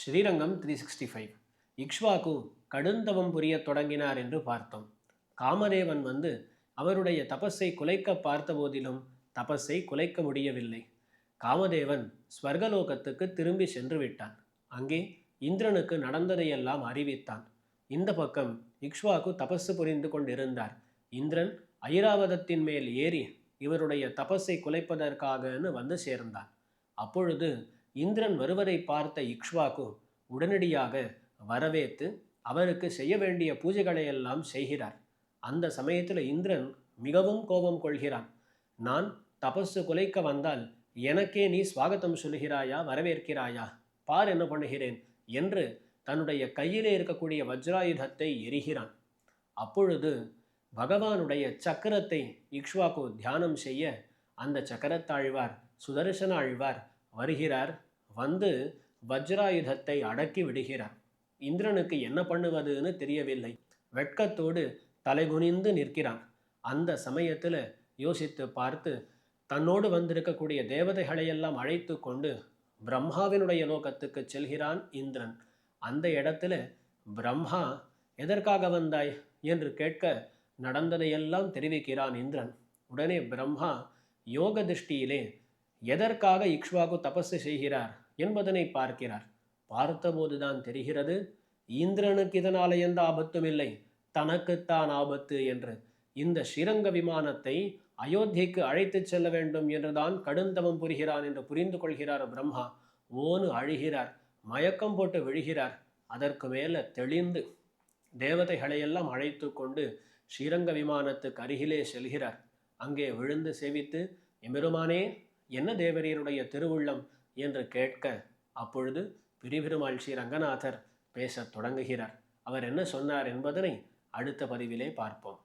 ஸ்ரீரங்கம் 365. இக்ஷ்வாகு கடுந்தவம் புரியத் தொடங்கினார் என்று பார்த்தோம். காமதேவன் வந்து அவருடைய தபஸை குலைக்க பார்த்தபோதிலும் தபஸை குலைக்க முடியவில்லை. காமதேவன் ஸ்வர்கலோகத்துக்கு திரும்பி சென்று விட்டான். அங்கே இந்திரனுக்கு நடந்ததையெல்லாம் அறிவித்தான். இந்த பக்கம் இக்ஷ்வாகு தபஸு புரிந்து கொண்டிருந்தார். இந்திரன் ஐராவதத்தின் மேல் ஏறி இவருடைய தபஸை குலைப்பதற்காகன்னு வந்து சேர்ந்தான். அப்பொழுது இந்திரன் வருவதை பார்த்த இக்ஷ்வாகு உடனடியாக வரவேற்று அவருக்கு செய்ய வேண்டிய பூஜைகளை எல்லாம் செய்கிறார். அந்த சமயத்தில் இந்திரன் மிகவும் கோபம் கொள்கிறான். நான் தபஸு குலைக்க வந்தால் எனக்கே நீ ஸ்வாகத்தம் சொல்கிறாயா, வரவேற்கிறாயா, பார் என்ன பண்ணுகிறேன் என்று தன்னுடைய கையிலே இருக்கக்கூடிய வஜ்ராயுதத்தை எரிகிறான். அப்பொழுது பகவானுடைய சக்கரத்தை இக்ஷ்வாகு தியானம் செய்ய அந்த சக்கரத்தாழ்வார் சுதர்சன ஆழ்வார் வருகிறார். வந்து வஜ்ராயுதத்தை அடக்கி விடுகிறார். இந்திரனுக்கு என்ன பண்ணுவதுன்னு தெரியவில்லை. வெட்கத்தோடு தலைகுனிந்து நிற்கிறான். அந்த சமயத்தில் யோசித்து பார்த்து தன்னோடு வந்திருக்கக்கூடிய தேவதைகளையெல்லாம் அழைத்து கொண்டு பிரம்மாவினுடைய லோகத்துக்கு செல்கிறான் இந்திரன். அந்த இடத்துல பிரம்மா எதற்காக வந்தாய் என்று கேட்க நடந்ததையெல்லாம் தெரிவிக்கிறான் இந்திரன். உடனே பிரம்மா யோக திருஷ்டியிலே எதற்காக இக்ஷ்வாகு தபஸு செய்கிறார் என்பதனை பார்க்கிறார். பார்த்தபோதுதான் தெரிகிறது இந்திரனுக்கு இதனால் எந்த ஆபத்தும் இல்லை, தனக்குத்தான் ஆபத்து என்று. இந்த ஸ்ரீரங்க விமானத்தை அயோத்தியைக்கு அழைத்து செல்ல வேண்டும் என்றுதான் கடுந்தவம் புரிகிறான் என்று புரிந்து கொள்கிறார் பிரம்மா. ஓனு அழுகிறார், மயக்கம் போட்டு விழுகிறார். அதற்கு மேலே தெளிந்து தேவதைகளையெல்லாம் அழைத்து கொண்டு ஸ்ரீரங்க விமானத்துக்கு அருகிலே செல்கிறார். அங்கே விழுந்து சேவித்து, எம்பெருமானே என்ன தேவரீருடைய திருவுள்ளம் என்று கேட்க, அப்பொழுது பிரிபெருமாள் ஸ்ரீ ரங்கநாதர் பேசத் தொடங்குகிறார். அவர் என்ன சொன்னார் என்பதனை அடுத்த பதிவிலே பார்ப்போம்.